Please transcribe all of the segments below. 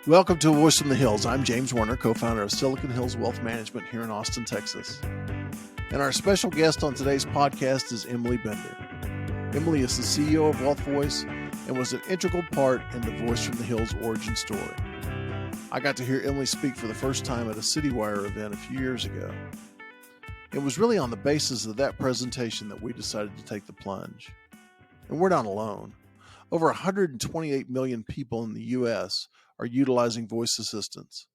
Welcome to A Voice from the Hills. I'm James Warner, co-founder of Silicon Hills Wealth Management here in Austin, Texas. And our special guest on today's podcast is Emily Bender. Emily is the CEO of Wealth Voice and was an integral part in the Voice from the Hills origin story. I got to hear Emily speak for the first time at a CityWire event a few years ago. It was really on the basis of that presentation that we decided to take the plunge. And we're not alone. Over 128 million people in the U.S. are utilizing voice assistants.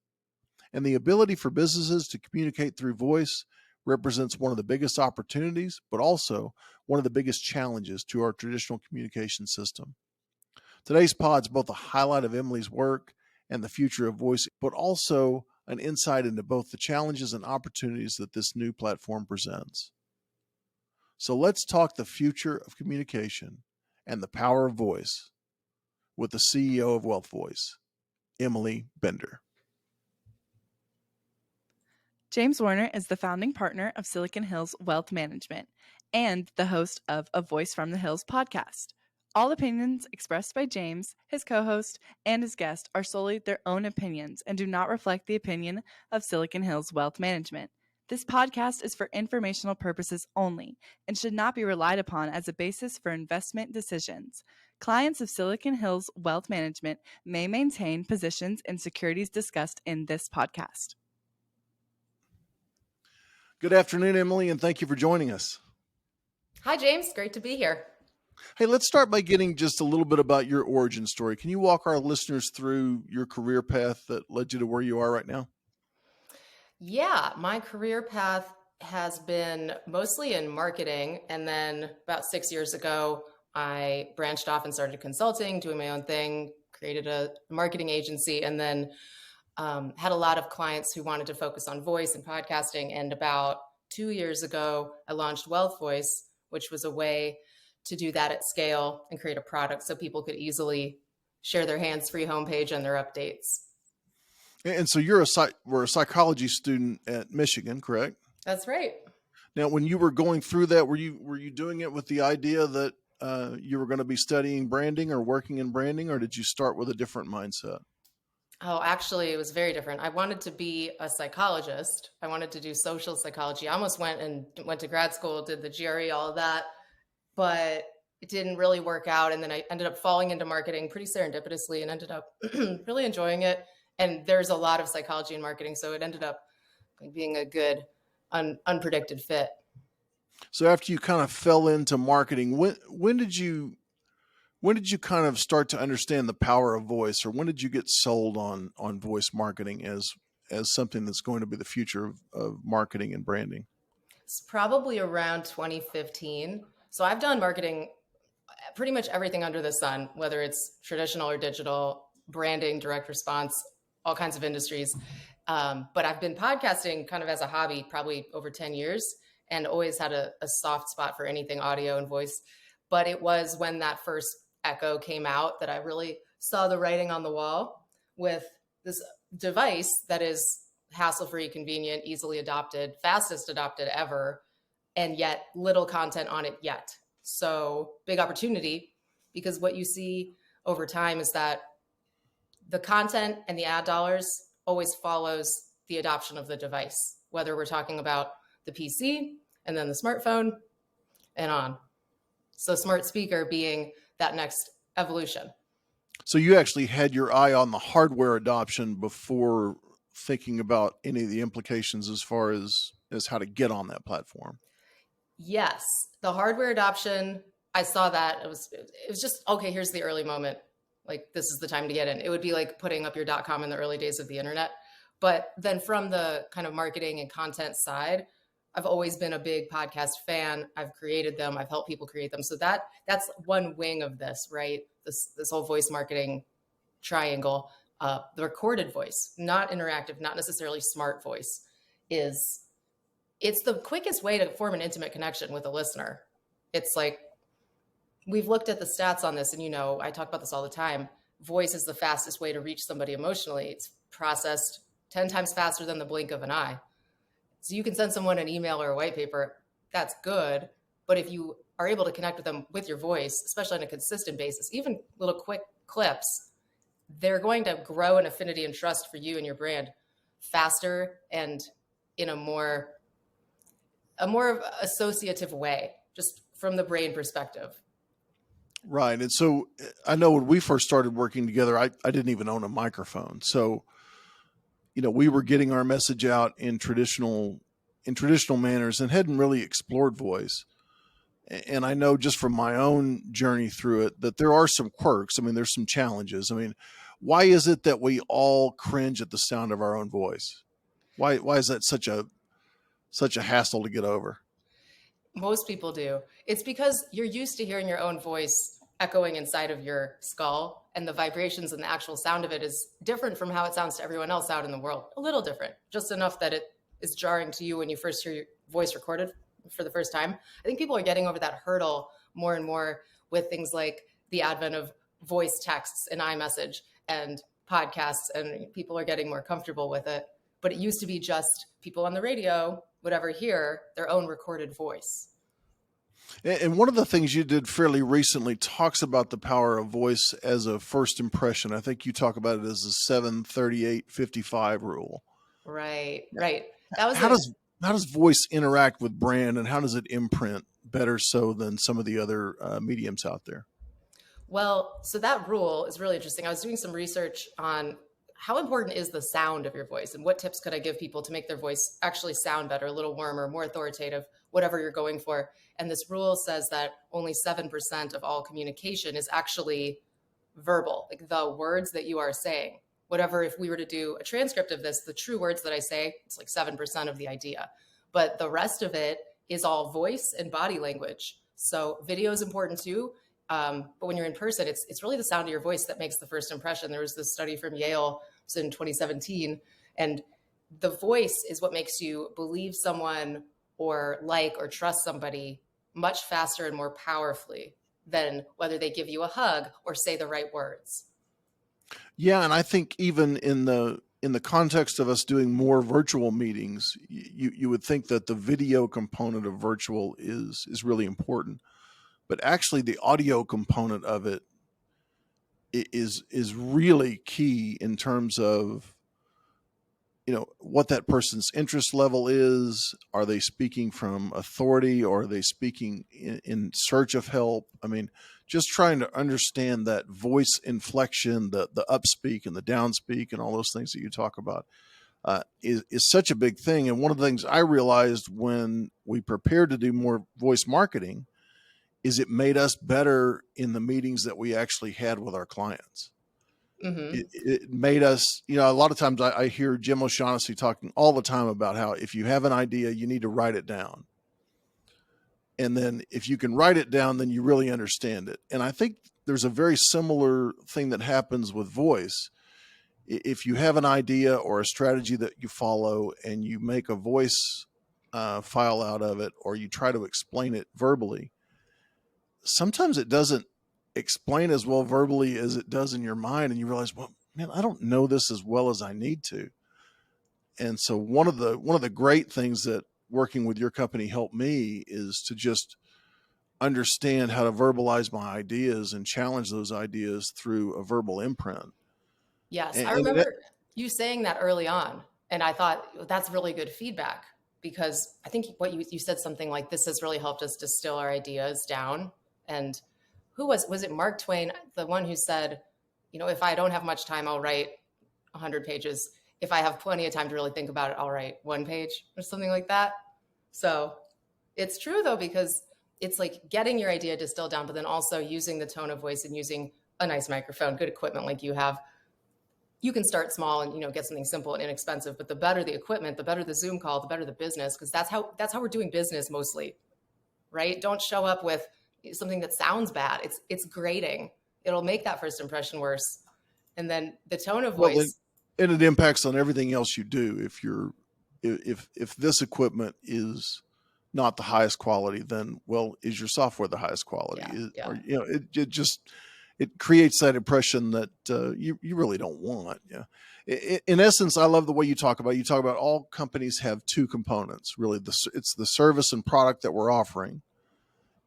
And the ability for businesses to communicate through voice represents one of the biggest opportunities, but also one of the biggest challenges to our traditional communication system. Today's pod is both a highlight of Emily's work and the future of voice, but also an insight into both the challenges and opportunities that this new platform presents. So let's talk the future of communication and the power of voice with the CEO of Wealth Voice, Emily Bender. James Warner is the founding partner of Silicon Hills Wealth Management and the host of A Voice from the Hills podcast. All opinions expressed by James, his co-host, and his guest are solely their own opinions and do not reflect the opinion of Silicon Hills Wealth Management. This podcast is for informational purposes only and should not be relied upon as a basis for investment decisions. Clients of Silicon Hills Wealth Management may maintain positions in securities discussed in this podcast. Good afternoon, Emily, and thank you for joining us. Hi, James. Great to be here. Hey, let's start by getting just a little bit about your origin story. Can you walk our listeners through your career path that led you to where you are right now? Yeah, my career path has been mostly in marketing. And then about 6 years ago, I branched off and started consulting, doing my own thing, created a marketing agency, and then had a lot of clients who wanted to focus on voice and podcasting. And about 2 years ago, I launched Wealth Voice, which was a way to do that at scale and create a product so people could easily share their hands-free homepage and their updates. And so we're a psychology student at Michigan, correct? That's right. Now, when you were going through that, were you doing it with the idea that you were going to be studying branding or working in branding, or did you start with a different mindset? Oh, actually, it was very different. I wanted to be a psychologist. I wanted to do social psychology. I almost went to grad school, did the GRE, all of that, but it didn't really work out. And then I ended up falling into marketing pretty serendipitously and ended up really enjoying it. And there's a lot of psychology in marketing, so it ended up being a good, unpredicted fit. So after you kind of fell into marketing, when did you kind of start to understand the power of voice, or when did you get sold on voice marketing as something that's going to be the future of marketing and branding? It's probably around 2015. So I've done marketing, pretty much everything under the sun, whether it's traditional or digital, branding, direct response, all kinds of industries. But I've been podcasting kind of as a hobby, probably over 10 years, and always had a soft spot for anything audio and voice. But it was when that first Echo came out that I really saw the writing on the wall with this device that is hassle-free, convenient, easily adopted, fastest adopted ever, and yet little content on it yet. So big opportunity, because what you see over time is that the content and the ad dollars always follows the adoption of the device, whether we're talking about the PC and then the smartphone and on. So smart speaker being that next evolution. So you actually had your eye on the hardware adoption before thinking about any of the implications as far as how to get on that platform. Yes, the hardware adoption, I saw that. It was just, okay, here's the early moment. Like, this is the time to get in. It would be like putting up your .com in the early days of the internet. But then from the kind of marketing and content side, I've always been a big podcast fan. I've created them. I've helped people create them. So that's one wing of this, right? This whole voice marketing triangle. The recorded voice, not interactive, not necessarily smart voice, it's the quickest way to form an intimate connection with a listener. It's like, we've looked at the stats on this, and I talk about this all the time. Voice is the fastest way to reach somebody emotionally. It's processed 10 times faster than the blink of an eye. So you can send someone an email or a white paper, that's good. But if you are able to connect with them with your voice, especially on a consistent basis, even little quick clips, they're going to grow an affinity and trust for you and your brand faster and in a more associative way, just from the brain perspective. Right. And so I know when we first started working together, I didn't even own a microphone. So, we were getting our message out in traditional manners and hadn't really explored voice. And I know just from my own journey through it that there are some quirks. I mean, there's some challenges. I mean, why is it that we all cringe at the sound of our own voice? Why is that such a hassle to get over? Most people do. It's because you're used to hearing your own voice echoing inside of your skull, and the vibrations and the actual sound of it is different from how it sounds to everyone else out in the world. A little different, just enough that it is jarring to you when you first hear your voice recorded for the first time. I think people are getting over that hurdle more and more with things like the advent of voice texts and iMessage and podcasts, and people are getting more comfortable with it. But it used to be just people on the radio would ever hear their own recorded voice. And one of the things you did fairly recently talks about the power of voice as a first impression. I think you talk about it as the 7-38-55 rule. Right. That was how does voice interact with brand, and how does it imprint better so than some of the other mediums out there? Well, so that rule is really interesting. I was doing some research on how important is the sound of your voice, and what tips could I give people to make their voice actually sound better, a little warmer, more authoritative, whatever you're going for. And this rule says that only 7% of all communication is actually verbal, like the words that you are saying. Whatever, if we were to do a transcript of this, the true words that I say, it's like 7% of the idea. But the rest of it is all voice and body language. So video is important too. But when you're in person, it's really the sound of your voice that makes the first impression. There was this study from Yale, it was in 2017, and the voice is what makes you believe someone or like or trust somebody much faster and more powerfully than whether they give you a hug or say the right words. Yeah, and I think even in the context of us doing more virtual meetings, you would think that the video component of virtual is really important. But actually the audio component of it is really key in terms of, what that person's interest level is. Are they speaking from authority, or are they speaking in search of help? I mean, just trying to understand that voice inflection, the upspeak and the downspeak and all those things that you talk about is such a big thing. And one of the things I realized when we prepared to do more voice marketing is it made us better in the meetings that we actually had with our clients. Mm-hmm. It made us, a lot of times I hear Jim O'Shaughnessy talking all the time about how if you have an idea, you need to write it down. And then if you can write it down, then you really understand it. And I think there's a very similar thing that happens with voice. If you have an idea or a strategy that you follow and you make a voice file out of it, or you try to explain it verbally, sometimes it doesn't explain as well verbally as it does in your mind. And you realize, well, man, I don't know this as well as I need to. And so one of the great things that working with your company helped me is to just understand how to verbalize my ideas and challenge those ideas through a verbal imprint. Yes. I remember you saying that early on. And I thought that's really good feedback, because I think what you said something like, this has really helped us distill our ideas down. And who was it Mark Twain, the one who said, if I don't have much time, I'll write 100 pages. If I have plenty of time to really think about it, I'll write 1 page or something like that. So it's true though, because it's like getting your idea distilled down, but then also using the tone of voice and using a nice microphone, good equipment like you have. You can start small and, get something simple and inexpensive, but the better the equipment, the better the Zoom call, the better the business, because that's how we're doing business mostly, right? Don't show up with something that sounds bad. It's grating. It'll make that first impression worse. And then the tone of voice. And it impacts on everything else you do. If this equipment is not the highest quality, then, well, is your software the highest quality? Yeah. Or, it creates that impression that you really don't want. Yeah. In essence, I love the way you talk about all companies have two components, really. It's the service and product that we're offering.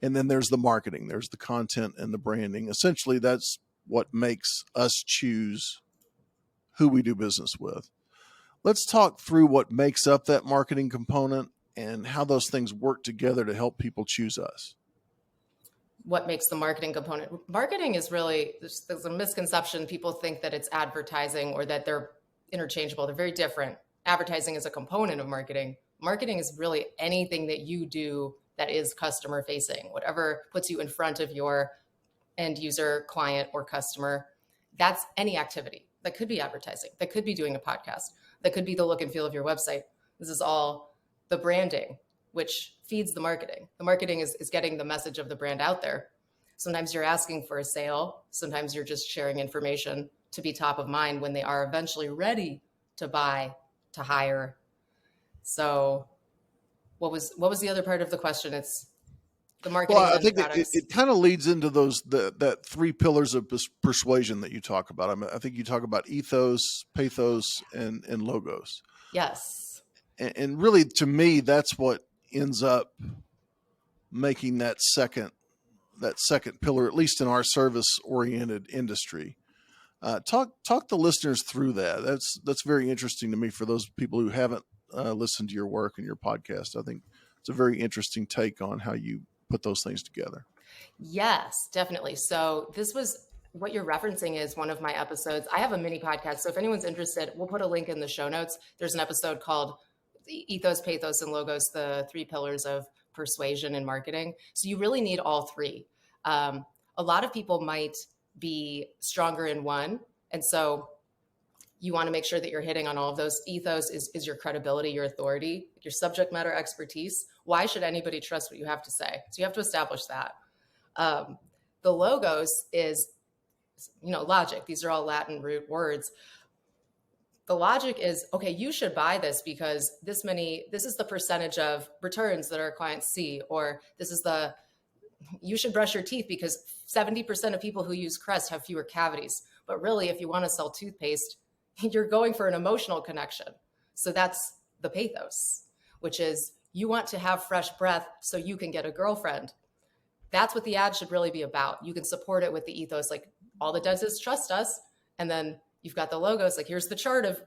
And then there's the marketing, there's the content and the branding. Essentially, that's what makes us choose who we do business with. Let's talk through what makes up that marketing component and how those things work together to help people choose us. What makes the marketing component? Marketing is really, there's a misconception. People think that it's advertising or that they're interchangeable. They're very different. Advertising is a component of marketing. Marketing is really anything that you do that is customer facing, whatever puts you in front of your end user, client, or customer. That's any activity. That could be advertising. That could be doing a podcast. That could be the look and feel of your website. This is all the branding, which feeds the marketing. The marketing is getting the message of the brand out there. Sometimes you're asking for a sale. Sometimes you're just sharing information to be top of mind when they are eventually ready to buy, to hire. So what was the other part of the question? It's the marketing. Well, I think it kind of leads into that three pillars of persuasion that you talk about. I mean, I think you talk about ethos, pathos, and logos. Yes. And really, to me, that's what ends up making that second pillar, at least in our service-oriented industry. Talk the listeners through that. That's very interesting to me for those people who haven't listened to your work and your podcast. I think it's a very interesting take on how you put those things together. Yes, definitely. So this was what you're referencing is one of my episodes. I have a mini podcast. So if anyone's interested, we'll put a link in the show notes. There's an episode called Ethos, Pathos, and Logos, the three pillars of persuasion and marketing. So you really need all three. A lot of people might be stronger in one. And so you want to make sure that you're hitting on all of those. Ethos is your credibility, your authority, your subject matter expertise. Why should anybody trust what you have to say? So you have to establish that. The logos is, logic. These are all Latin root words. The logic is, okay, you should buy this because this is the percentage of returns that our clients see, or you should brush your teeth because 70% of people who use Crest have fewer cavities. But really, if you want to sell toothpaste, you're going for an emotional connection. So that's the pathos, which is you want to have fresh breath so you can get a girlfriend. That's what the ad should really be about. You can support it with the ethos, like all the dentists trust us. And then you've got the logos, like here's the chart of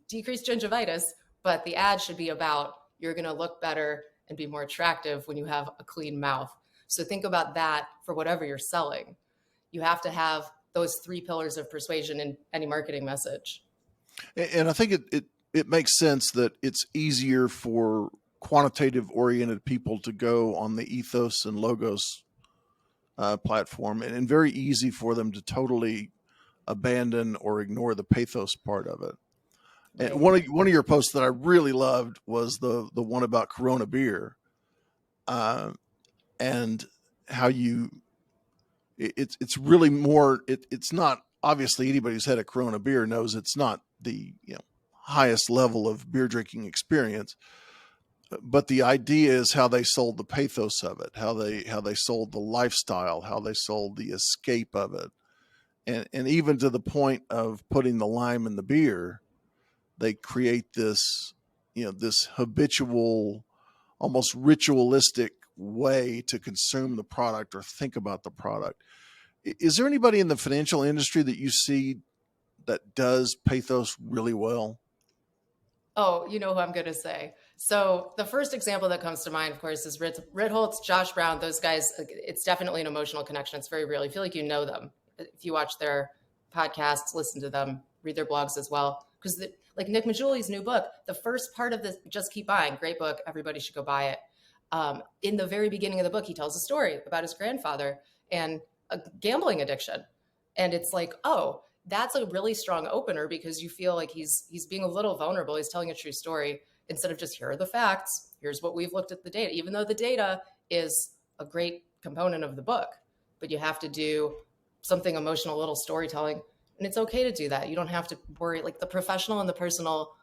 decreased gingivitis, but the ad should be about you're going to look better and be more attractive when you have a clean mouth. So think about that for whatever you're selling. You have to have those three pillars of persuasion in any marketing message. And I think it makes sense that it's easier for quantitative oriented people to go on the ethos and logos platform, and very easy for them to totally abandon or ignore the pathos part of it. Right. And one of your posts that I really loved was the one about Corona beer, and how it's really more. It's not, obviously anybody who's had a Corona beer knows it's not the highest level of beer drinking experience, but the idea is how they sold the pathos of it, how they sold the lifestyle, how they sold the escape of it. And even to the point of putting the lime in the beer, they create this, this habitual, almost ritualistic way to consume the product or think about the product. Is there anybody in the financial industry that you see that does pathos really well? Oh, you know who I'm going to say. So the first example that comes to mind, of course, is Ritholtz, Josh Brown. Those guys, it's definitely an emotional connection. It's very real. You feel like you know them. If you watch their podcasts, listen to them, read their blogs as well. Because like Nick Majuli's new book, the first part of this, Just Keep Buying, great book. Everybody should go buy it. In the very beginning of the book, he tells a story about his grandfather and a gambling addiction. And it's like, oh, that's a really strong opener because you feel like he's being a little vulnerable. He's telling a true story instead of just, here are the facts. Here's what we've looked at the data, even though the data is a great component of the book, but you have to do something emotional, little storytelling. And it's okay to do that. You don't have to worry, like the professional and the personal,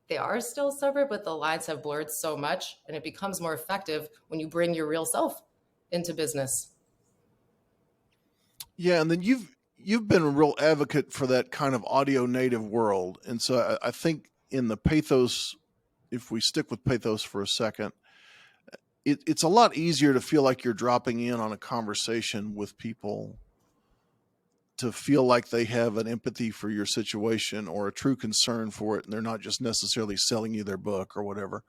they are still separate, but the lines have blurred so much, and it becomes more effective when you bring your real self into business. Yeah. And then you've been a real advocate for that kind of audio native world. And so I think in the pathos, if we stick with pathos for a second, it's a lot easier to feel like you're dropping in on a conversation with people to feel like they have an empathy for your situation or a true concern for it, and they're not just necessarily selling you their book or whatever.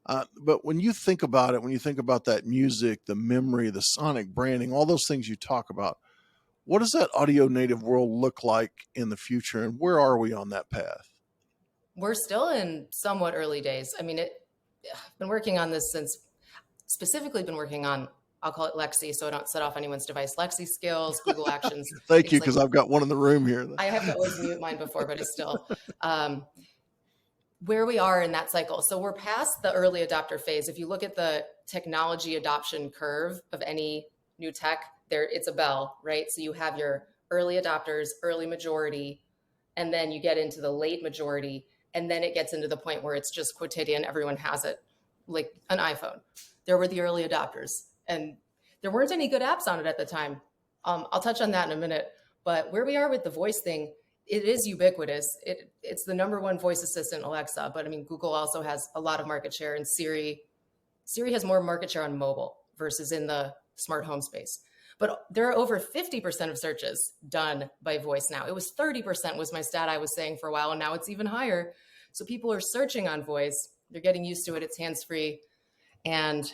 But when you think about it, when you think about that music, the memory, the sonic branding, all those things you talk about, what does that audio native world look like in the future, and where are we on that path? We're still in somewhat early days. I mean, I've been working on this specifically been working on, I'll call it Lexi, so I don't set off anyone's device. Lexi skills, Google Actions. Thank you, because I've got one in the room here. I have to always mute mine before, but it's still where we are in that cycle. So we're past the early adopter phase. If you look at the technology adoption curve of any new tech, it's a bell, right? So you have your early adopters, early majority, and then you get into the late majority, and then it gets into the point where it's just quotidian. Everyone has it, like an iPhone. There were the early adopters, and there weren't any good apps on it at the time. I'll touch on that in a minute. But where we are with the voice thing, it is ubiquitous. It's the number one voice assistant, Alexa. But I mean, Google also has a lot of market share, and Siri has more market share on mobile versus in the smart home space. But there are over 50% of searches done by voice now. It was 30% was my stat I was saying for a while, and now it's even higher. So people are searching on voice. They're getting used to it. It's hands-free. And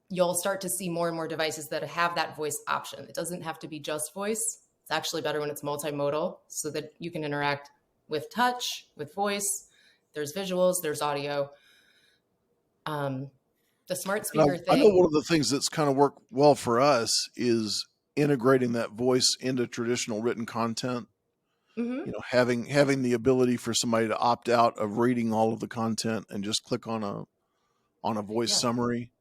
you'll start to see more and more devices that have that voice option. It doesn't have to be just voice. It's actually better when it's multimodal so that you can interact with touch, with voice. There's visuals, there's audio. The smart speaker thing. I know one of the things that's kind of worked well for us is integrating that voice into traditional written content. Mm-hmm. You know, having the ability for somebody to opt out of reading all of the content and just click on a voice summary.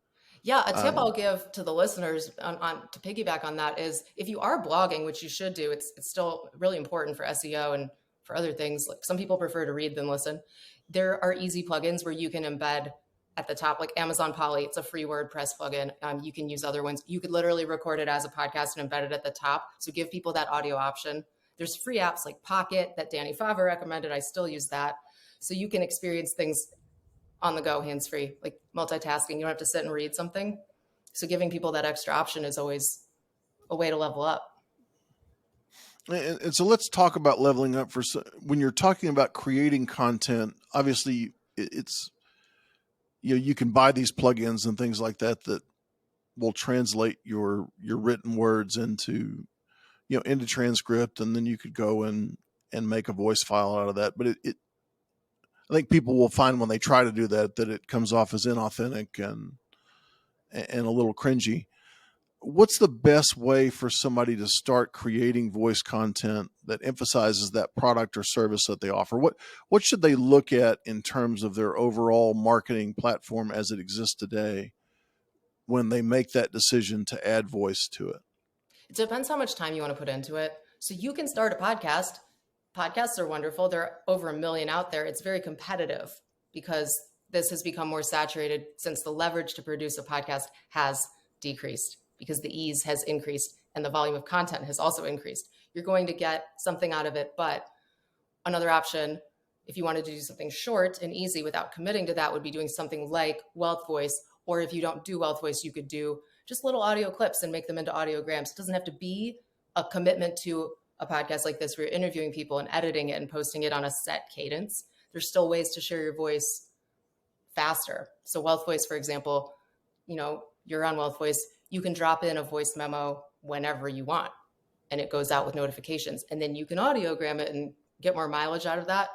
Yeah, a tip I'll give to the listeners to piggyback on that is if you are blogging, which you should do, it's still really important for SEO and for other things. Like some people prefer to read than listen. There are easy plugins where you can embed at the top, like Amazon Poly. It's a free WordPress plugin. You can use other ones. You could literally record it as a podcast and embed it at the top. So give people that audio option. There's free apps like Pocket that Danny Fava recommended. I still use that. So you can experience things on the go, hands-free, like multitasking. You don't have to sit and read something. So giving people that extra option is always a way to level up. And so let's talk about leveling up. When you're talking about creating content, obviously it's, you can buy these plugins and things like that will translate your written words into transcript, and then you could go and make a voice file out of that. But I think people will find when they try to do that it comes off as inauthentic and a little cringy. What's the best way for somebody to start creating voice content that emphasizes that product or service that they offer? What should they look at in terms of their overall marketing platform as it exists today when they make that decision to add voice to it? It depends how much time you want to put into it. So you can start a podcast. Podcasts are wonderful. There are over 1 million out there. It's very competitive because this has become more saturated since the leverage to produce a podcast has decreased because the ease has increased and the volume of content has also increased. You're going to get something out of it. But another option, if you wanted to do something short and easy without committing to that, would be doing something like Wealth Voice. Or if you don't do Wealth Voice, you could do just little audio clips and make them into audiograms. It doesn't have to be a commitment to a podcast like this where you're interviewing people and editing it and posting it on a set cadence. There's still ways to share your voice faster. So Wealth Voice, for example, you're on Wealth Voice, you can drop in a voice memo whenever you want and it goes out with notifications, and then you can audiogram it and get more mileage out of that.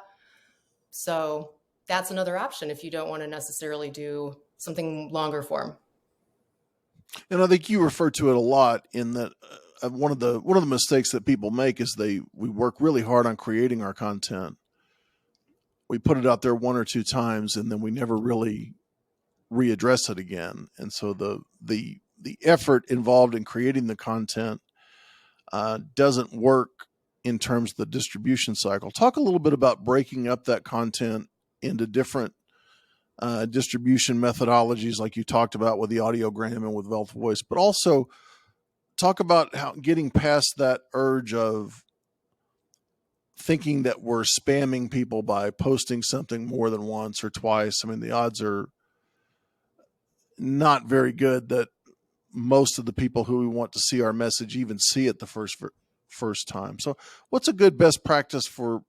So that's another option if you don't want to necessarily do something longer form. And I think you refer to it a lot in that one of the mistakes that people make is we work really hard on creating our content. We put it out there one or two times and then we never really readdress it again. And so the effort involved in creating the content doesn't work in terms of the distribution cycle. Talk a little bit about breaking up that content into different distribution methodologies like you talked about with the audiogram and with Wealth Voice, but also talk about how getting past that urge of thinking that we're spamming people by posting something more than once or twice. I mean, the odds are not very good that most of the people who we want to see our message even see it the first first time. So what's a good best practice for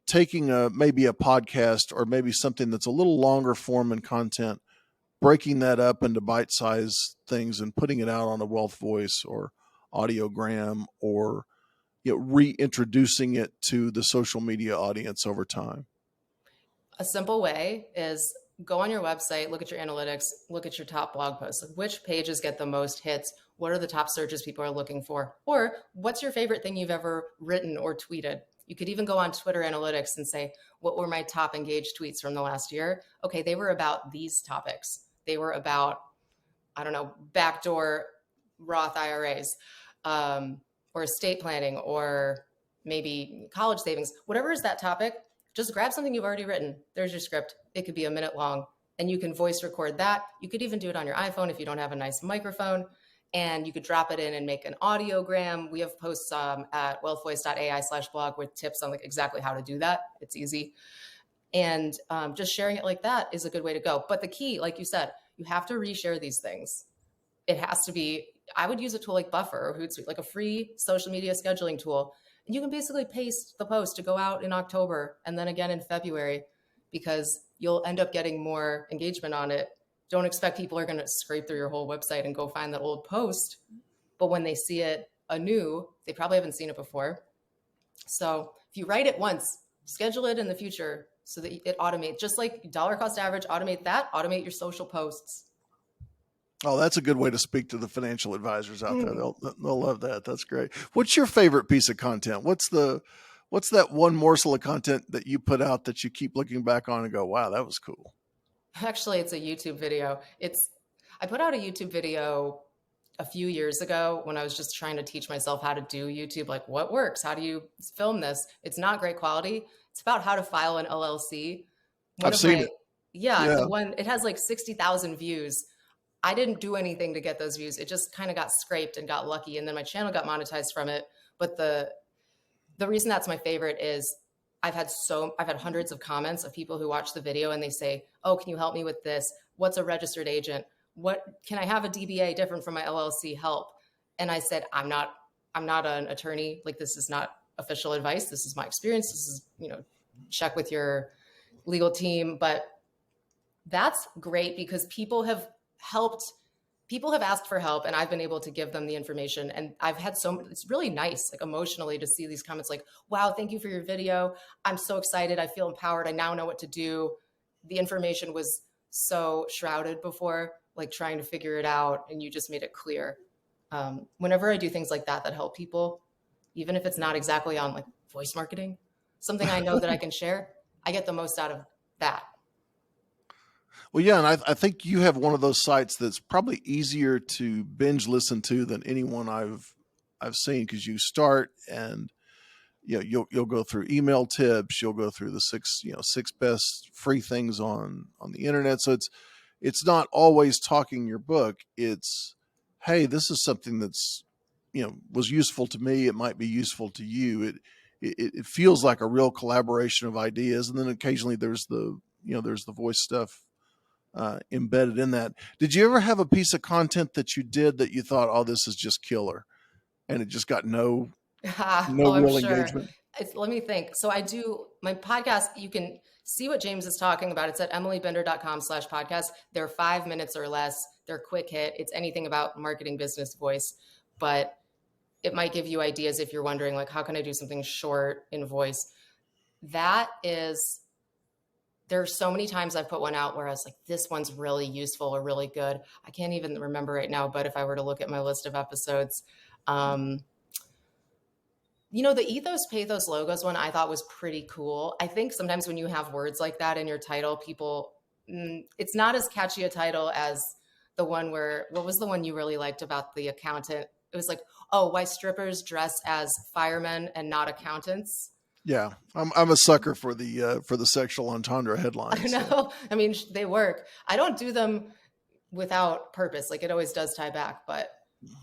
taking maybe a podcast or maybe something that's a little longer form and content, breaking that up into bite-sized things and putting it out on a Wealth Voice or Audiogram, or reintroducing it to the social media audience over time? A simple way is go on your website, look at your analytics, look at your top blog posts. Which pages get the most hits? What are the top searches people are looking for? Or what's your favorite thing you've ever written or tweeted? You could even go on Twitter analytics and say, what were my top engaged tweets from the last year? Okay, they were about these topics. They were about, I don't know, backdoor Roth IRAs, or estate planning, or maybe college savings. Whatever is that topic, just grab something you've already written. There's your script. It could be a minute long, and you can voice record that. You could even do it on your iPhone if you don't have a nice microphone, and you could drop it in and make an audiogram. We have posts at wealthvoice.ai/blog with tips on like exactly how to do that. It's easy. And just sharing it like that is a good way to go. But the key, like you said, you have to reshare these things. It has to be, I would use a tool like Buffer or Hootsuite, like a free social media scheduling tool. And you can basically paste the post to go out in October and then again in February, because you'll end up getting more engagement on it. Don't expect people are going to scrape through your whole website and go find that old post. But when they see it anew, they probably haven't seen it before. So if you write it once, schedule it in the future so that it automates, just like dollar cost average, automate that, automate your social posts. Oh, that's a good way to speak to the financial advisors out there. They'll love that. That's great. What's your favorite piece of content? What's that one morsel of content that you put out that you keep looking back on and go, wow, that was cool? Actually, it's a YouTube video. I put out a YouTube video a few years ago when I was just trying to teach myself how to do YouTube, like what works? How do you film this? It's not great quality. It's about how to file an LLC. I've seen it. Yeah, the one, it has like 60,000 views. I didn't do anything to get those views. It just kind of got scraped and got lucky. And then my channel got monetized from it. But the reason that's my favorite is I've had hundreds of comments of people who watch the video and they say, oh, can you help me with this? What's a registered agent? What can I have a DBA different from my LLC? Help. And I said, I'm not an attorney. Like, this is not official advice. This is my experience. This is, check with your legal team. But that's great because people have asked for help and I've been able to give them the information. And it's really nice, like emotionally, to see these comments like, wow, thank you for your video. I'm so excited. I feel empowered. I now know what to do. The information was so shrouded before, like trying to figure it out, and you just made it clear. Whenever I do things like that help people, even if it's not exactly on like voice marketing, something I know that I can share, I get the most out of that. Well, yeah, and I think you have one of those sites that's probably easier to binge listen to than anyone I've seen, because you start and you'll go through email tips, you'll go through the six best free things on the internet. So it's not always talking your book. It's, hey, this is something that's was useful to me. It might be useful to you. It feels like a real collaboration of ideas, and then occasionally there's the voice stuff embedded in that. Did you ever have a piece of content that you did that you thought, oh, this is just killer, and it just got no real engagement? Let me think. So I do my podcast. You can see what James is talking about. It's at emilybender.com/podcast. They're 5 minutes or less. They're quick hit. It's anything about marketing, business, voice, but it might give you ideas if you're wondering, like, how can I do something short in voice? There are so many times I've put one out where I was like, this one's really useful or really good. I can't even remember right now, but if I were to look at my list of episodes, the Ethos Pathos Logos one I thought was pretty cool. I think sometimes when you have words like that in your title, it's not as catchy a title as the one what was the one you really liked about the accountant? It was like, oh, why strippers dress as firemen and not accountants. Yeah, I'm a sucker for the sexual entendre headlines. I know. So. I mean, they work. I don't do them without purpose. Like, it always does tie back, but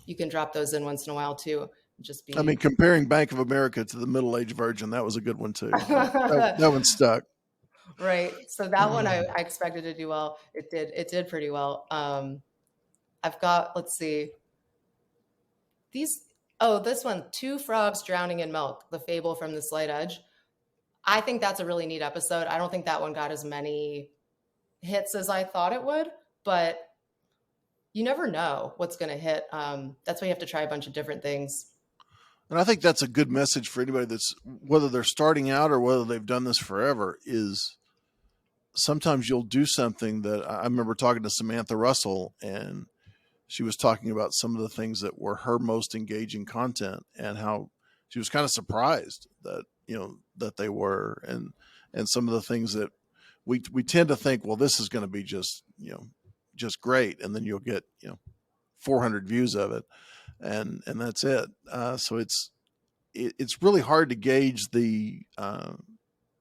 you can drop those in once in a while too. I mean, comparing Bank of America to the middle-aged virgin, that was a good one too. that one stuck. Right. So that one I expected to do well. It did pretty well. I've got, let's see, Oh, this one, Two Frogs Drowning in Milk, the fable from the Slight Edge. I think that's a really neat episode. I don't think that one got as many hits as I thought it would, but you never know what's going to hit. That's why you have to try a bunch of different things. And I think that's a good message for anybody that's, whether they're starting out or whether they've done this forever, is sometimes you'll do something that I remember talking to Samantha Russell, and she was talking about some of the things that were her most engaging content and how she was kind of surprised that, that they were, and some of the things that we tend to think, well, this is going to be just great. And then you'll get, 400 views of it and that's it. So it's really hard to gauge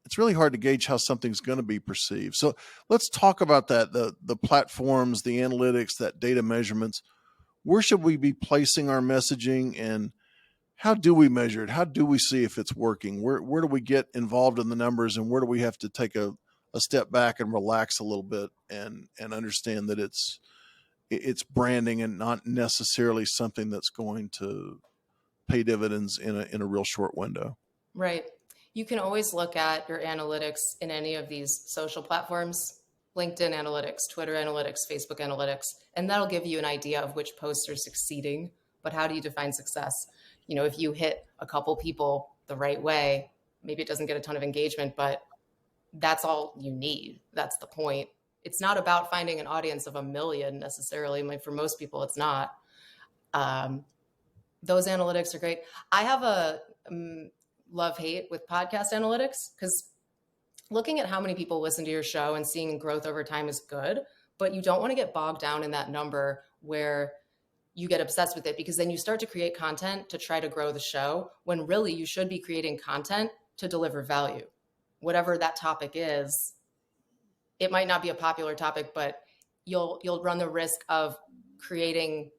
it's really hard to gauge how something's going to be perceived. So let's talk about that. The platforms, the analytics, that data measurements. Where should we be placing our messaging, and how do we measure it? How do we see if it's working? Where do we get involved in the numbers, and where do we have to take a step back and relax a little bit and understand that it's branding and not necessarily something that's going to pay dividends in a real short window? Right. You can always look at your analytics in any of these social platforms, LinkedIn analytics, Twitter analytics, Facebook analytics, and that'll give you an idea of which posts are succeeding. But how do you define success? If you hit a couple people the right way, maybe it doesn't get a ton of engagement, but that's all you need. That's the point. It's not about finding an audience of 1 million necessarily. For most people, it's not. Those analytics are great. I have a love-hate with podcast analytics, because looking at how many people listen to your show and seeing growth over time is good, but you don't want to get bogged down in that number where you get obsessed with it, because then you start to create content to try to grow the show, when really you should be creating content to deliver value. Whatever that topic is, it might not be a popular topic, but you'll run the risk of creating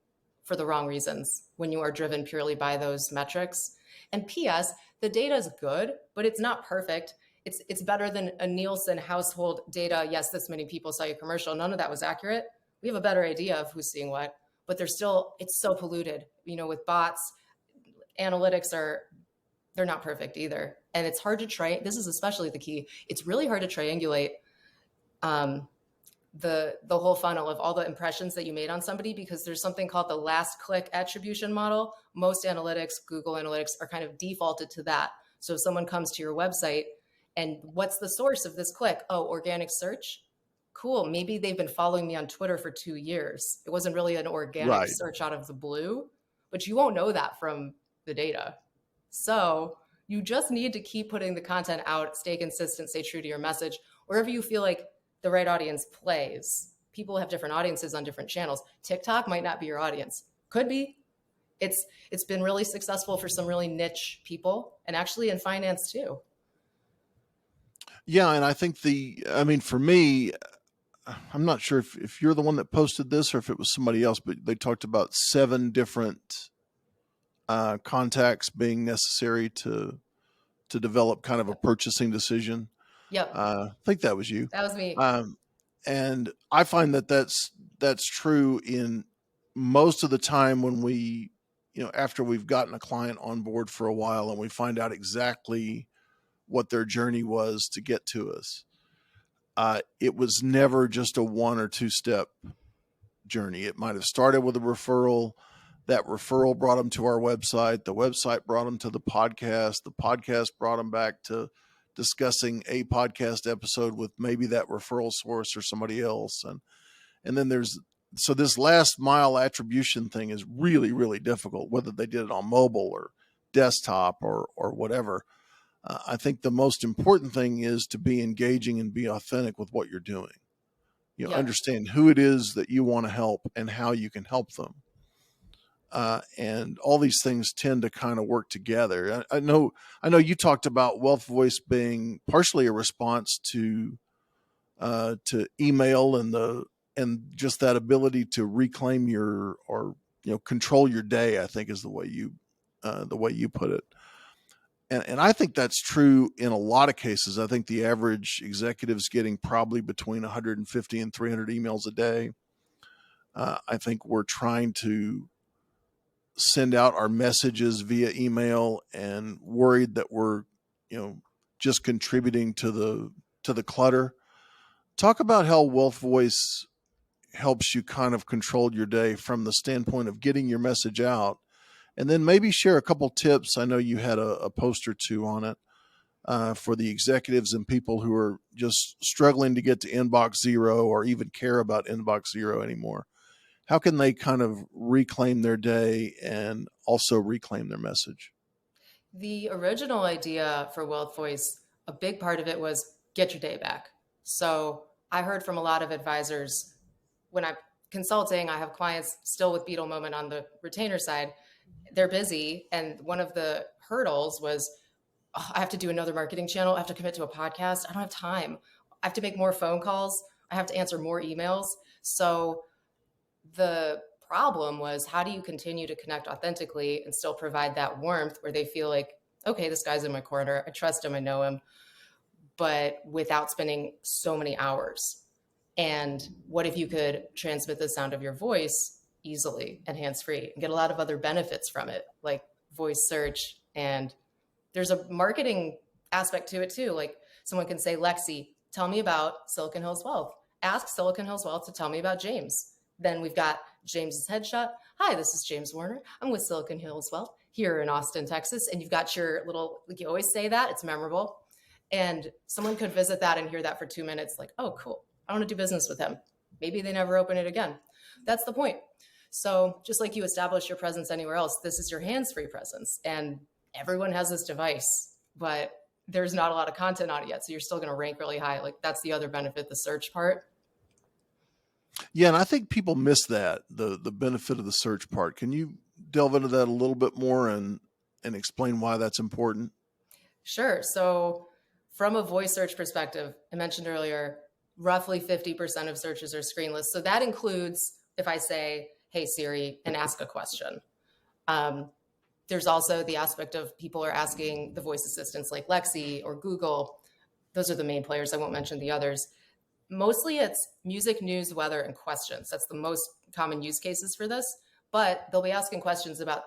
for the wrong reasons when you are driven purely by those metrics. And P.S., the data is good, but it's not perfect. It's better than a Nielsen household data. Yes, this many people saw your commercial. None of that was accurate. We have a better idea of who's seeing what, but it's so polluted. With bots, analytics they're not perfect either. And it's hard to try. This is especially the key. It's really hard to triangulate the whole funnel of all the impressions that you made on somebody, because there's something called the last click attribution model. Most analytics, Google Analytics, are kind of defaulted to that. So if someone comes to your website and what's the source of this click? Oh, organic search. Cool. Maybe they've been following me on Twitter for 2 years. It wasn't really an organic search out of the blue, but you won't know that from the data. So you just need to keep putting the content out, stay consistent, stay true to your message, wherever you feel like the right audience plays. People have different audiences on different channels. TikTok might not be your audience. Could be. It's been really successful for some really niche people, and actually in finance too. Yeah. And I think for me, I'm not sure if you're the one that posted this or if it was somebody else, but they talked about 7 different contacts being necessary to develop kind of a purchasing decision. Yep. I think that was you. That was me. And I find that's true in most of the time when we, after we've gotten a client on board for a while and we find out exactly what their journey was to get to us. It was never just a 1 or 2 step journey. It might have started with a referral. That referral brought them to our website. The website brought them to the podcast. The podcast brought them back to discussing a podcast episode with maybe that referral source or somebody else. And then so this last mile attribution thing is really, really difficult, whether they did it on mobile or desktop or whatever. I think the most important thing is to be engaging and be authentic with what you're doing. Understand who it is that you want to help and how you can help them. And all these things tend to kind of work together. I know you talked about Wealth Voice being partially a response to email and just that ability to reclaim control your day, I think is the way you put it. And I think that's true in a lot of cases. I think the average executive's getting probably between 150 and 300 emails a day. I think we're trying to send out our messages via email and worried that we're, just contributing to the clutter. Talk about how Wealth Voice helps you kind of control your day from the standpoint of getting your message out, and then maybe share a couple tips. I know you had a post or two on it for the executives and people who are just struggling to get to inbox zero or even care about inbox zero anymore. How can they kind of reclaim their day and also reclaim their message? The original idea for Wealth Voice, a big part of it was get your day back. So I heard from a lot of advisors when I'm consulting, I have clients still with Beetle Moment on the retainer side. They're busy. And one of the hurdles was, oh, I have to do another marketing channel. I have to commit to a podcast. I don't have time. I have to make more phone calls. I have to answer more emails. So the problem was, how do you continue to connect authentically and still provide that warmth where they feel like, okay, this guy's in my corner. I trust him. I know him, but without spending so many hours. And what if you could transmit the sound of your voice easily and hands-free and get a lot of other benefits from it, like voice search. And there's a marketing aspect to it too. Like someone can say, Lexi, tell me about Silicon Hills Wealth. Ask Silicon Hills Wealth to tell me about James. Then we've got James's headshot. Hi, this is James Warner. I'm with Silicon Hills Wealth here in Austin, Texas. And you've got your little, like you always say that, it's memorable. And someone could visit that and hear that for 2 minutes, like, oh, cool. I want to do business with him. Maybe they never open it again. That's the point. So just like you establish your presence anywhere else, this is your hands-free presence. And everyone has this device, but there's not a lot of content on it yet. So you're still going to rank really high. Like that's the other benefit, the search part. Yeah, and I think people miss that, the benefit of the search part. Can you delve into that a little bit more and explain why that's important? Sure. So from a voice search perspective, I mentioned earlier, roughly 50% of searches are screenless. So that includes if I say, hey, Siri, and ask a question. There's also the aspect of people are asking the voice assistants like Lexi or Google. Those are the main players. I won't mention the others. Mostly it's music, news, weather, and questions. That's the most common use cases for this, but they'll be asking questions about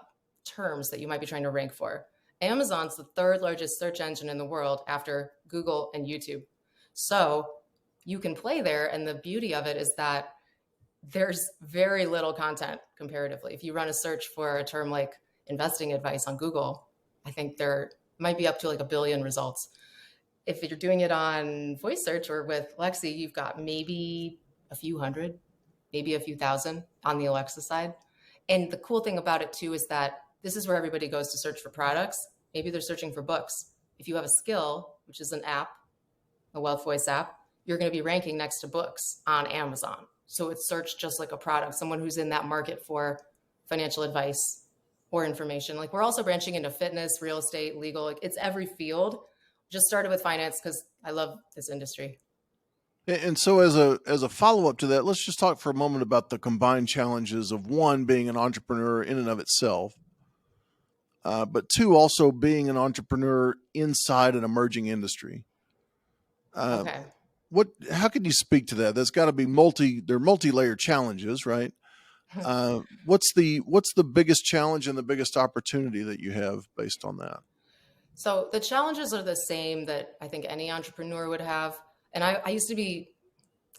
terms that you might be trying to rank for. Amazon's the third largest search engine in the world after Google and YouTube. So you can play there. And the beauty of it is that there's very little content comparatively. If you run a search for a term like investing advice on Google, I think there might be up to like 1 billion results. If you're doing it on voice search or with Lexi, you've got maybe a few hundred, maybe a few thousand on the Alexa side. And the cool thing about it too is that this is where everybody goes to search for products. Maybe they're searching for books. If you have a skill, which is an app, a Wealth Voice app, you're going to be ranking next to books on Amazon. So it's searched just like a product, someone who's in that market for financial advice or information. Like we're also branching into fitness, real estate, legal, like it's every field. Just started with finance because I love this industry. And so as a follow-up to that, let's just talk for a moment about the combined challenges of one, being an entrepreneur in and of itself, but two, also being an entrepreneur inside an emerging industry. Okay. How could you speak to that? There's got to be they're multi-layered challenges, right? What's the biggest challenge and the biggest opportunity that you have based on that? So the challenges are the same that I think any entrepreneur would have. And I used to be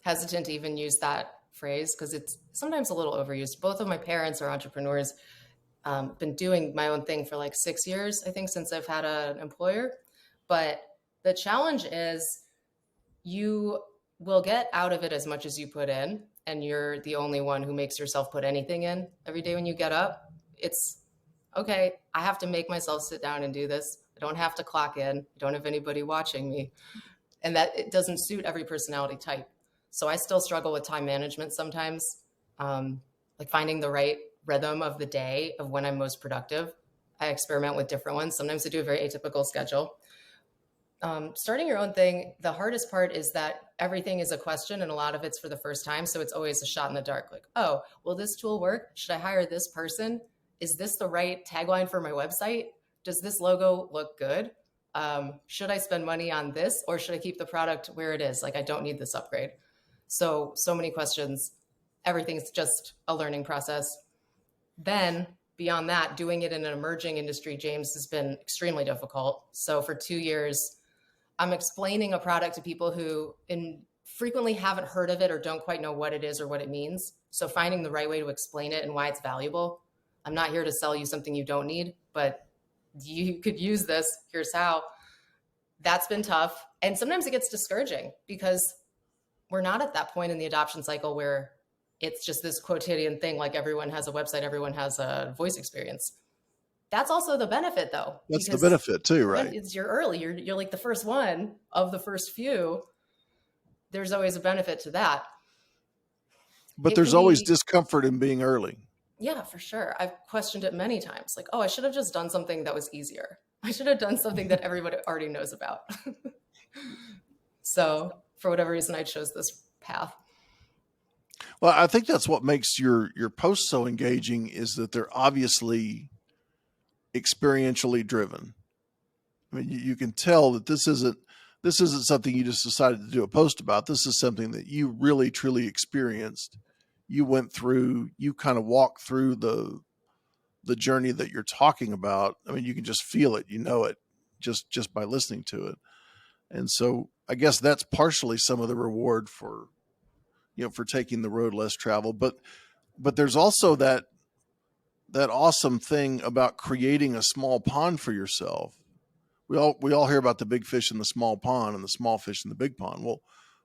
hesitant to even use that phrase because it's sometimes a little overused. Both of my parents are entrepreneurs. Been doing my own thing for like 6 years, I think, since I've had an employer. But the challenge is you will get out of it as much as you put in. And you're the only one who makes yourself put anything in every day when you get up. It's okay, I have to make myself sit down and do this. I don't have to clock in. I don't have anybody watching me. And that it doesn't suit every personality type. So I still struggle with time management sometimes, like finding the right rhythm of the day of when I'm most productive. I experiment with different ones. Sometimes I do a very atypical schedule. Starting your own thing, the hardest part is that everything is a question and a lot of it's for the first time. So it's always a shot in the dark. Like, oh, will this tool work? Should I hire this person? Is this the right tagline for my website? Does this logo look good? Should I spend money on this or should I keep the product where it is? Like, I don't need this upgrade. So many questions. Everything's just a learning process. Then beyond that, doing it in an emerging industry, James, has been extremely difficult. So for 2 years, I'm explaining a product to people who frequently haven't heard of it or don't quite know what it is or what it means. So finding the right way to explain it and why it's valuable. I'm not here to sell you something you don't need, but you could use this. Here's how. That's been tough. And sometimes it gets discouraging because we're not at that point in the adoption cycle where it's just this quotidian thing, like everyone has a website, everyone has a voice experience. That's also the benefit, though. That's the benefit too, right? You're early. You're like the first one of the first few. There's always a benefit to that. But there's always discomfort in being early. Yeah, for sure. I've questioned it many times. Like, oh, I should have just done something that was easier. I should have done something that everybody already knows about. So for whatever reason, I chose this path. Well, I think that's what makes your posts so engaging, is that they're obviously experientially driven. I mean, you can tell that this isn't something you just decided to do a post about. This is something that you really truly experienced. You went through, you kind of walked through the journey that you're talking about. I mean, you can just feel it, you know it, just by listening to it. And so I guess that's partially some of the reward for taking the road less traveled. But there's also that awesome thing about creating a small pond for yourself. We all hear about the big fish in the small pond and the small fish in the big pond. Well,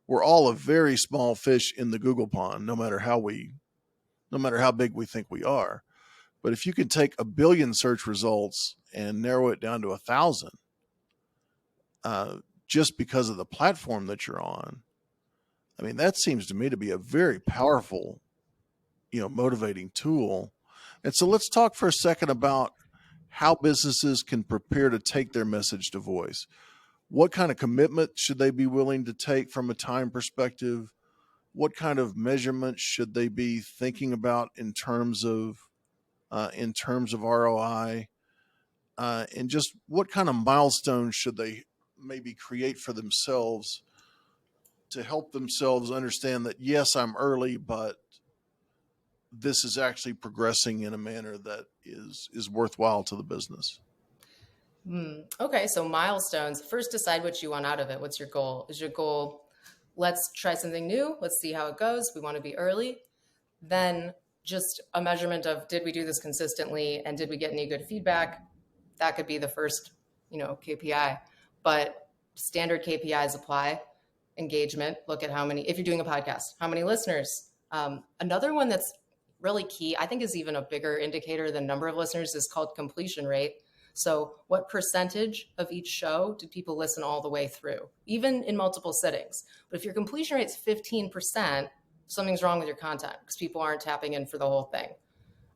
we're all a very small fish in the Google pond, no matter how big we think we are. But if you can take 1 billion search results and narrow it down to 1,000, just because of the platform that you're on, I mean, that seems to me to be a very powerful, motivating tool. And so let's talk for a second about how businesses can prepare to take their message to voice. What kind of commitment should they be willing to take from a time perspective? What kind of measurements should they be thinking about in terms of ROI? And just what kind of milestones should they maybe create for themselves to help themselves understand that, yes, I'm early, but this is actually progressing in a manner that is worthwhile to the business? Okay, so milestones. First, decide what you want out of it. What's your goal? Is your goal, let's try something new, let's see how it goes, we want to be early? Then just a measurement of, did we do this consistently and did we get any good feedback? That could be the first, KPI. But standard KPIs apply. Engagement, look at how many, if you're doing a podcast, how many listeners. Another one that's really key, I think is even a bigger indicator than number of listeners, is called completion rate. So what percentage of each show did people listen all the way through, even in multiple sittings? But if your completion rate's 15%, something's wrong with your content because people aren't tapping in for the whole thing,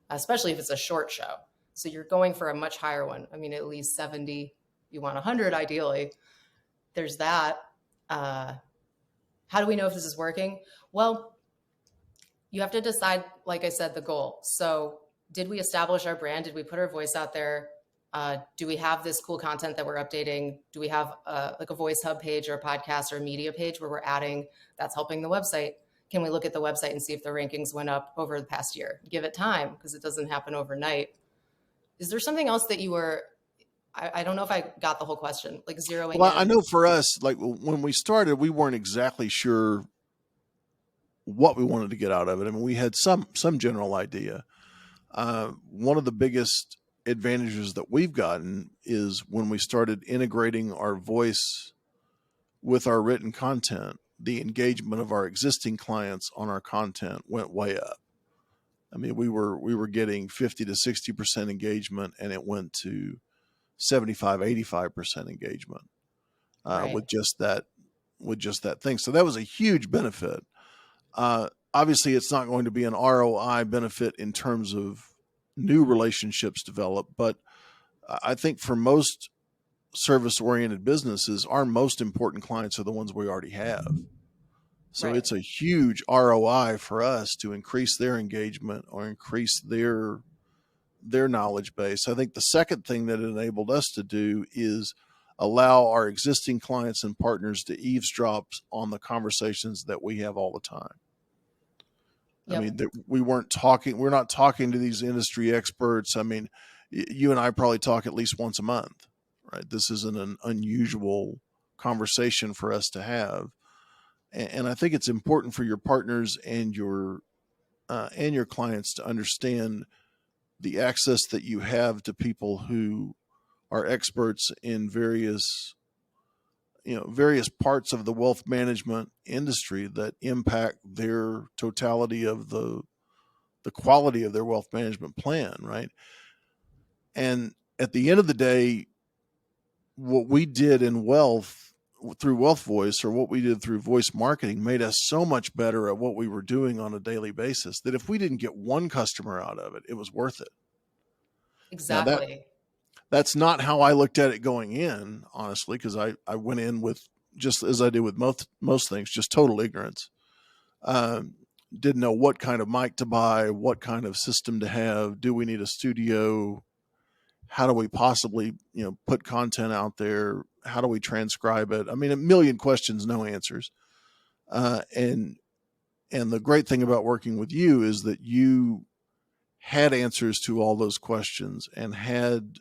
especially if it's a short show. So you're going for a much higher one. I mean, at least 70, you want 100 ideally. There's that. How do we know if this is working? Well, you have to decide, like I said, the goal. So did we establish our brand? Did we put our voice out there? Do we have this cool content that we're updating? Do we have like a voice hub page or a podcast or a media page where we're adding that's helping the website? Can we look at the website and see if the rankings went up over the past year? Give it time because it doesn't happen overnight. Is there something else that you were, I don't know if I got the whole question, like zeroing in? Well, I know for us, like when we started, we weren't exactly sure what we wanted to get out of it. I mean, we had some general idea. One of the biggest advantages that we've gotten is when we started integrating our voice with our written content, the engagement of our existing clients on our content went way up. I mean, we were getting 50 to 60% engagement, and it went to 75, 85% engagement Right. with just that thing. So that was a huge benefit. Obviously, it's not going to be an ROI benefit in terms of new relationships developed, but I think for most service-oriented businesses, our most important clients are the ones we already have. So Right. It's a huge ROI for us to increase their engagement or increase their knowledge base. I think the second thing that it enabled us to do is allow our existing clients and partners to eavesdrop on the conversations that we have all the time. I Yep. mean, we're not talking to these industry experts. I mean, you and I probably talk at least once a month, right? This isn't an unusual conversation for us to have. And I think it's important for your partners and your clients to understand the access that you have to people who are experts in various parts of the wealth management industry that impact their totality of the quality of their wealth management plan, right? And at the end of the day, what we did in wealth through Wealth Voice, or what we did through voice marketing, made us so much better at what we were doing on a daily basis that if we didn't get one customer out of it, it was worth it. Now Exactly. that's not how I looked at it going in, honestly, because I went in with, just as I do with most things, just total ignorance. Didn't know what kind of mic to buy, what kind of system to have. Do we need a studio? How do we possibly, put content out there? How do we transcribe it? I mean, a million questions, no answers. And the great thing about working with you is that you had answers to all those questions, and had,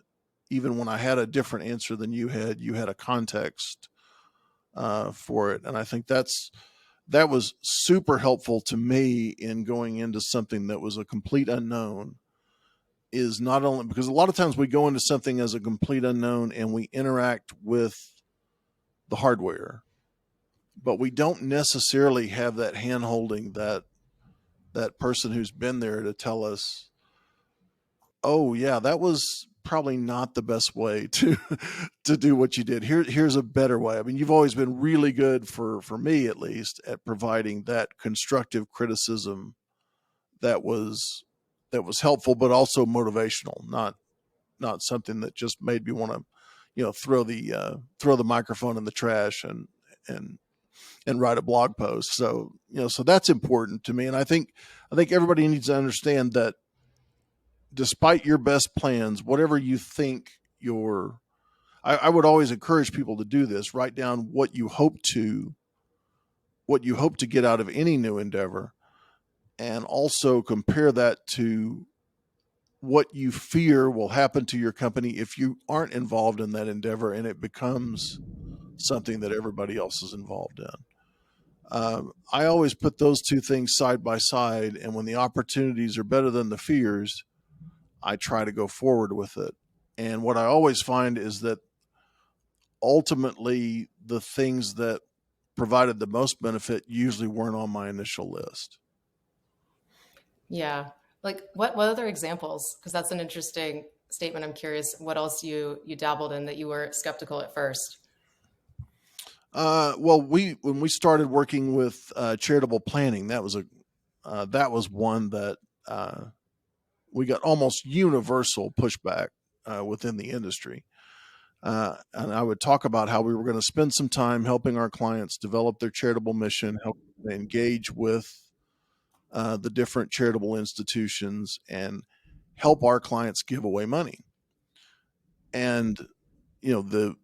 even when I had a different answer than you had a context for it. And I think that was super helpful to me in going into something that was a complete unknown. Is not only because a lot of times we go into something as a complete unknown and we interact with the hardware, but we don't necessarily have that hand holding, that person who's been there to tell us, oh yeah, that was probably not the best way to do what you did. Here's a better way. I mean, you've always been really good, for me at least, at providing that constructive criticism that was helpful, but also motivational, not something that just made me want to, throw the microphone in the trash and write a blog post. So, so that's important to me. And I think everybody needs to understand that despite your best plans, whatever you think I would always encourage people to do this. Write down what you hope to get out of any new endeavor, and also compare that to what you fear will happen to your company if you aren't involved in that endeavor and it becomes something that everybody else is involved in. I always put those two things side by side, and when the opportunities are better than the fears, I try to go forward with it. And what I always find is that ultimately the things that provided the most benefit usually weren't on my initial list. Yeah. Like what other examples? Because that's an interesting statement. I'm curious what else you dabbled in that you were skeptical at first. Well, when we started working with charitable planning, that was one that we got almost universal pushback within the industry. And I would talk about how we were going to spend some time helping our clients develop their charitable mission, help them engage with the different charitable institutions, and help our clients give away money. And, the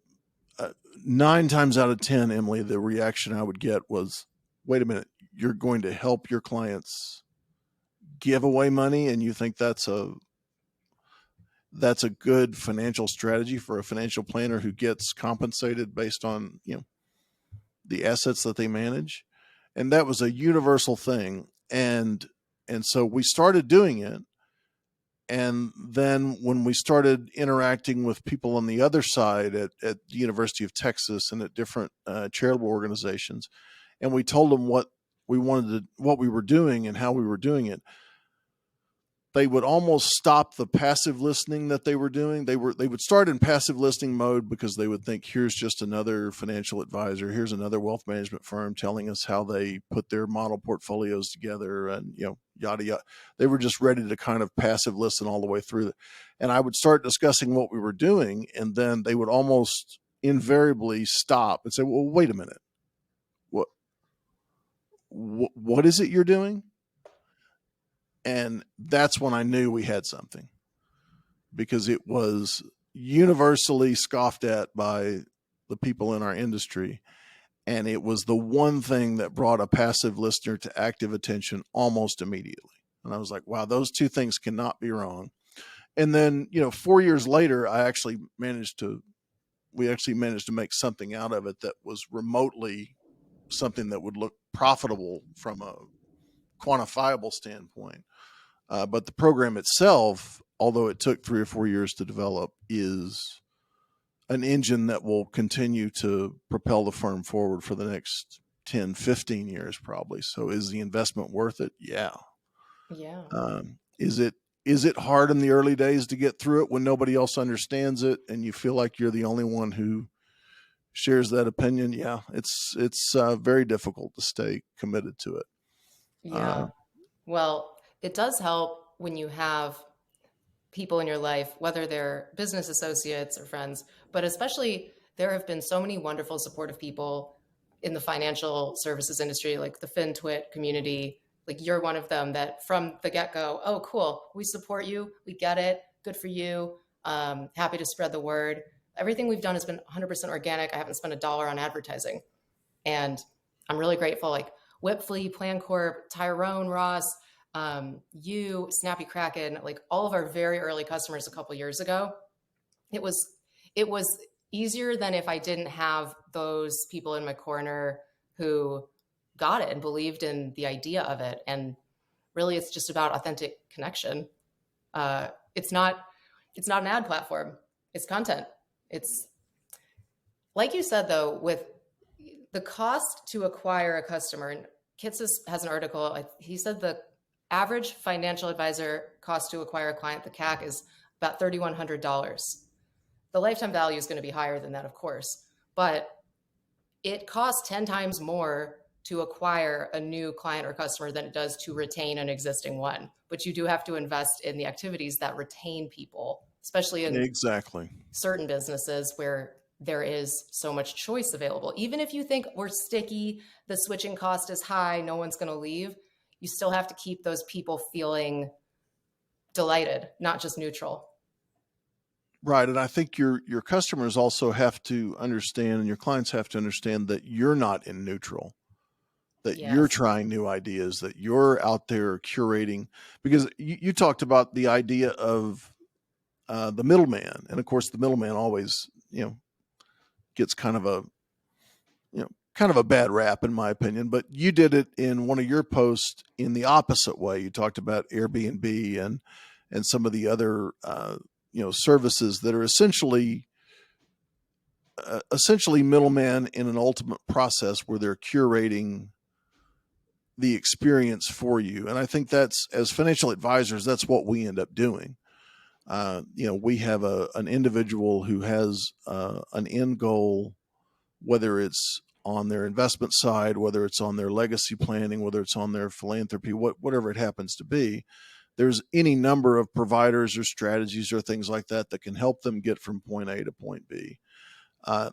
9 times out of 10, Emily, the reaction I would get was, wait a minute, you're going to help your clients give away money, and you think that's a good financial strategy for a financial planner who gets compensated based on, the assets that they manage? And that was a universal thing. And so we started doing it. And then when we started interacting with people on the other side at the University of Texas and at different charitable organizations, and we told them what we were doing and how we were doing it, they would almost stop the passive listening that they were doing. They would start in passive listening mode because they would think, here's just another financial advisor. Here's another wealth management firm telling us how they put their model portfolios together, and, yada, yada. They were just ready to kind of passive listen all the way through. And I would start discussing what we were doing, and then they would almost invariably stop and say, well, wait a minute. What is it you're doing? And that's when I knew we had something, because it was universally scoffed at by the people in our industry. And it was the one thing that brought a passive listener to active attention almost immediately. And I was like, wow, those two things cannot be wrong. And then, 4 years later, we actually managed to make something out of it that was remotely something that would look profitable from a quantifiable standpoint. But the program itself, although it took 3 or 4 years to develop, is an engine that will continue to propel the firm forward for the next 10, 15 years probably. So is the investment worth it? Yeah. Yeah. Is it hard in the early days to get through it when nobody else understands it and you feel like you're the only one who shares that opinion? Yeah, it's very difficult to stay committed to it. Yeah. Well, it does help when you have people in your life, whether they're business associates or friends, but especially there have been so many wonderful supportive people in the financial services industry, like the FinTwit community. Like you're one of them that from the get-go, oh, cool, we support you, we get it, good for you, happy to spread the word. Everything we've done has been 100% organic. I haven't spent $1 on advertising. And I'm really grateful, like Whipfly, PlanCorp, Tyrone, Ross, you, Snappy Kraken, like all of our very early customers a couple years ago. It was easier than if I didn't have those people in my corner who got it and believed in the idea of it. And really, it's just about authentic connection. It's not an ad platform. It's content. It's like you said, though, with the cost to acquire a customer, and Kitsis has an article, he said the average financial advisor cost to acquire a client, the CAC, is about $3,100. The lifetime value is going to be higher than that, of course, but it costs 10 times more to acquire a new client or customer than it does to retain an existing one. But you do have to invest in the activities that retain people, especially in certain businesses where there is so much choice available. Even if you think we're sticky, the switching cost is high, no one's going to leave, you still have to keep those people feeling delighted, not just neutral. Right. And I think your customers also have to understand, and your clients have to understand, that you're not in neutral, that you're trying new ideas, that you're out there curating. Because you talked about the idea of the middleman. And of course, the middleman always, gets kind of a bad rap, in my opinion. But you did it in one of your posts in the opposite way. You talked about Airbnb and some of the other services that are essentially middleman in an ultimate process where they're curating the experience for you. And I think that's, as financial advisors, that's what we end up doing. We have an individual who has an end goal, whether it's on their investment side, whether it's on their legacy planning, whether it's on their philanthropy, whatever it happens to be. There's any number of providers or strategies or things like that that can help them get from point A to point B.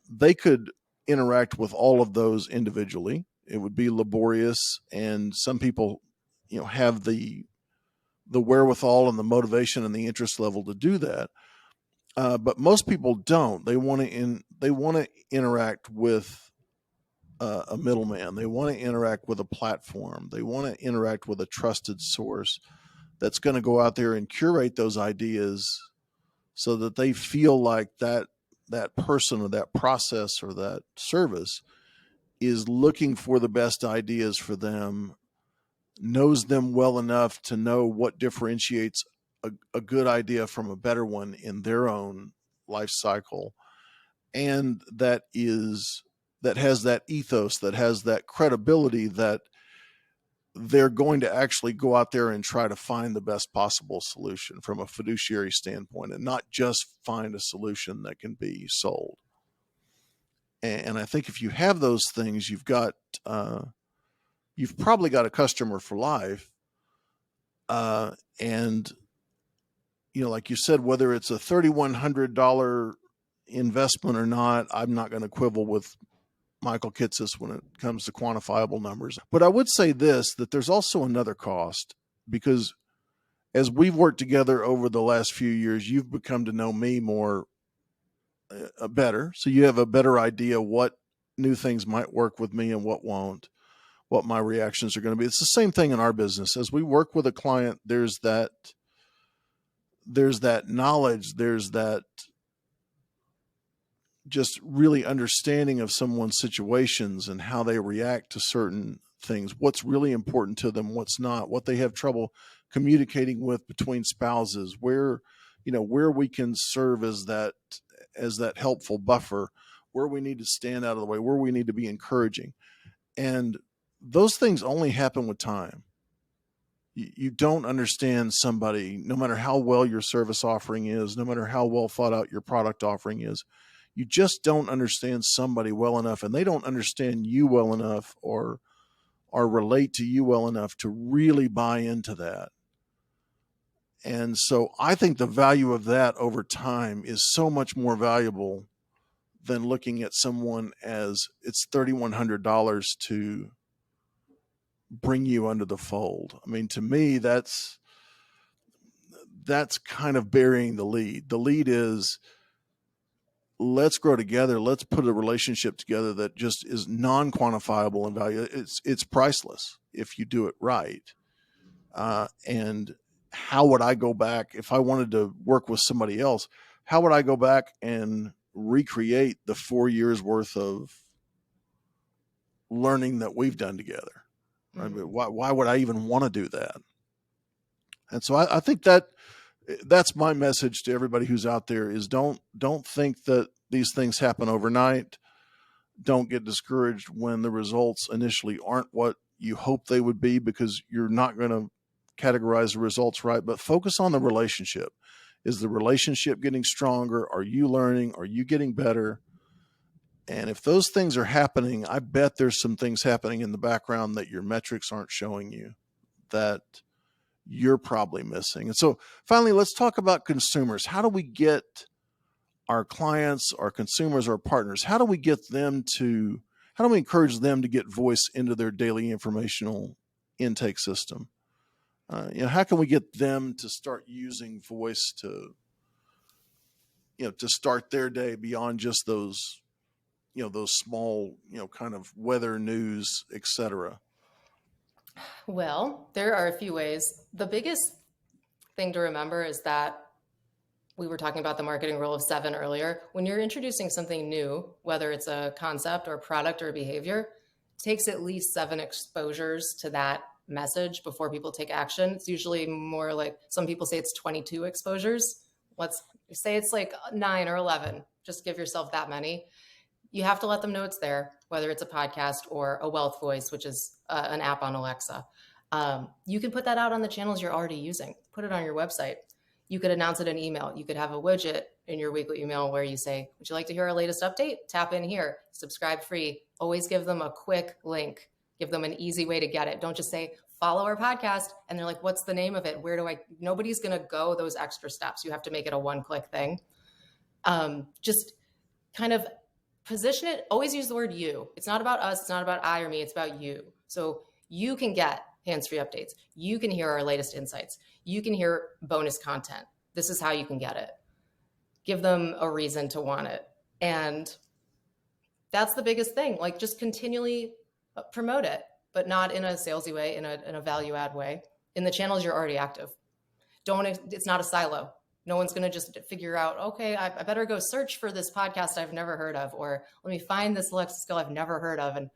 They could interact with all of those individually. It would be laborious, and some people, have the wherewithal and the motivation and the interest level to do that. But most people don't. They want to interact with a middleman. They want to interact with a platform. They want to interact with a trusted source that's going to go out there and curate those ideas so that they feel like that person or that process or that service is looking for the best ideas for them, knows them well enough to know what differentiates a good idea from a better one in their own life cycle, and that has that ethos, that has that credibility, that they're going to actually go out there and try to find the best possible solution from a fiduciary standpoint, and not just find a solution that can be sold. And I think if you have those things, you've probably got a customer for life. And like you said, whether it's a $3,100 investment or not, I'm not going to quibble with Michael Kitsis when it comes to quantifiable numbers. But I would say this, that there's also another cost, because as we've worked together over the last few years, you've become to know me more better. So you have a better idea what new things might work with me and what won't, what my reactions are going to be. It's the same thing in our business. As we work with a client, there's that knowledge, there's that just really understanding of someone's situations and how they react to certain things, what's really important to them, what's not, what they have trouble communicating with between spouses, where we can serve as that helpful buffer, where we need to stand out of the way, where we need to be encouraging. And those things only happen with time. You don't understand somebody, no matter how well your service offering is, no matter how well thought out your product offering is. You just don't understand somebody well enough, and they don't understand you well enough or relate to you well enough to really buy into that. And so I think the value of that over time is so much more valuable than looking at someone as it's $3,100 to bring you under the fold. I mean, to me, that's kind of burying the lead. The lead is, let's grow together. Let's put a relationship together that just is non-quantifiable in value. It's priceless if you do it right. And how would I go back if I wanted to work with somebody else? How would I go back and recreate the 4 years worth of learning that we've done together? Mm-hmm. I mean, why would I even want to do that? And so I think that's my message to everybody who's out there is don't think that these things happen overnight. Don't get discouraged when the results initially aren't what you hope they would be, because you're not going to categorize the results right, but focus on the relationship. Is the relationship getting stronger? Are you learning? Are you getting better? And if those things are happening, I bet there's some things happening in the background that your metrics aren't showing you that you're probably missing. And so finally, let's talk about consumers. How do we get our clients, our consumers, our partners, how do we encourage them to get voice into their daily informational intake system? How can we get them to start using voice to start their day beyond just those small, kind of weather, news, etc.? Well, there are a few ways. The biggest thing to remember is that we were talking about the marketing rule of 7 earlier. When you're introducing something new, whether it's a concept or a product or a behavior, it takes at least 7 exposures to that message before people take action. It's usually more like, some people say it's 22 exposures. Let's say it's like 9 or 11. Just give yourself that many. You have to let them know it's there, whether it's a podcast or a Wealth Voice, which is an app on Alexa. You can put that out on the channels you're already using. Put it on your website. You could announce it in email. You could have a widget in your weekly email where you say, would you like to hear our latest update? Tap in here, subscribe free. Always give them a quick link. Give them an easy way to get it. Don't just say, follow our podcast. And they're like, what's the name of it? Nobody's going to go those extra steps. You have to make it a one-click thing. Just kind of position it. Always use the word you. It's not about us. It's not about I or me. It's about you. So you can get hands-free updates. You can hear our latest insights. You can hear bonus content. This is how you can get it. Give them a reason to want it. And that's the biggest thing. Like, just continually promote it, but not in a salesy way, in a value add way, in the channels you're already active. It's not a silo. No one's going to just figure out, okay, I better go search for this podcast I've never heard of, or let me find this Alexa skill I've never heard of. And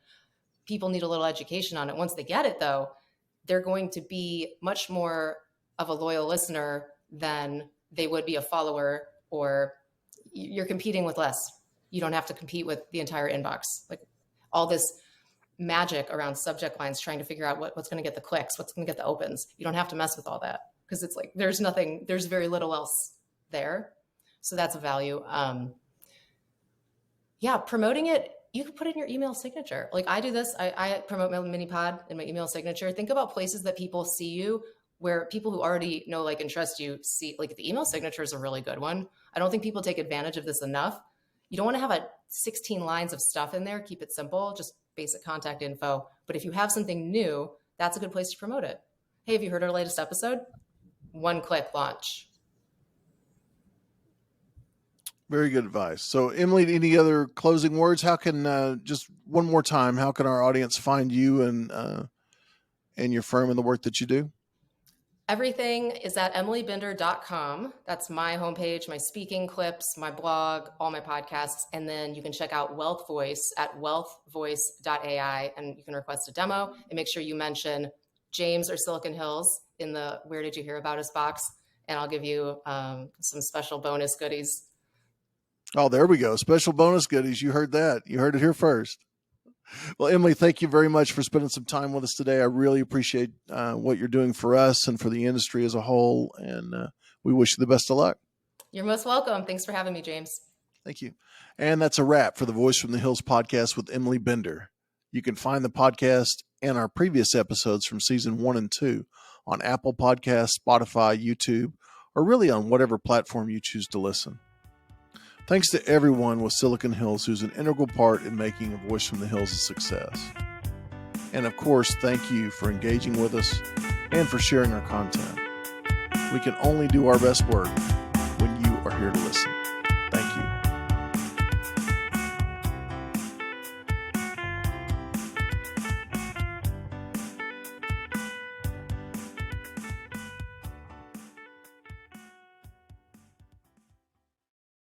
people need a little education on it. Once they get it, though, they're going to be much more of a loyal listener than they would be a follower, or you're competing with less. You don't have to compete with the entire inbox. Like, all this magic around subject lines, trying to figure out what's going to get the clicks, what's going to get the opens. You don't have to mess with all that, because it's like, there's very little else there. So that's a value. Promoting it, you can put it in your email signature. Like, I do this. I promote my mini pod in my email signature. Think about places that people see you, where people who already know, like, and trust you see. Like, the email signature is a really good one. I don't think people take advantage of this enough. You don't want to have 16 lines of stuff in there. Keep it simple, just basic contact info. But if you have something new, that's a good place to promote it. Hey, have you heard our latest episode? One click launch. Very good advice. So, Emily, any other closing words? How can just one more time? How can our audience find you and your firm and the work that you do? Everything is at emilybinder.com. That's my homepage, my speaking clips, my blog, all my podcasts. And then you can check out Wealth Voice at wealthvoice.ai, and you can request a demo and make sure you mention James or Silicon Hills in the Where Did You Hear About Us box, and I'll give you some special bonus goodies. Oh, there we go. Special bonus goodies. You heard that. You heard it here first. Well, Emily, thank you very much for spending some time with us today. I really appreciate what you're doing for us and for the industry as a whole. And we wish you the best of luck. You're most welcome. Thanks for having me, James. Thank you. And that's a wrap for the Voice from the Hills podcast with Emily Bender. You can find the podcast and our previous episodes from season 1 and 2 on Apple Podcasts, Spotify, YouTube, or really on whatever platform you choose to listen. Thanks to everyone with Silicon Hills who's an integral part in making A Voice from the Hills a success. And of course, thank you for engaging with us and for sharing our content. We can only do our best work when you are here to listen.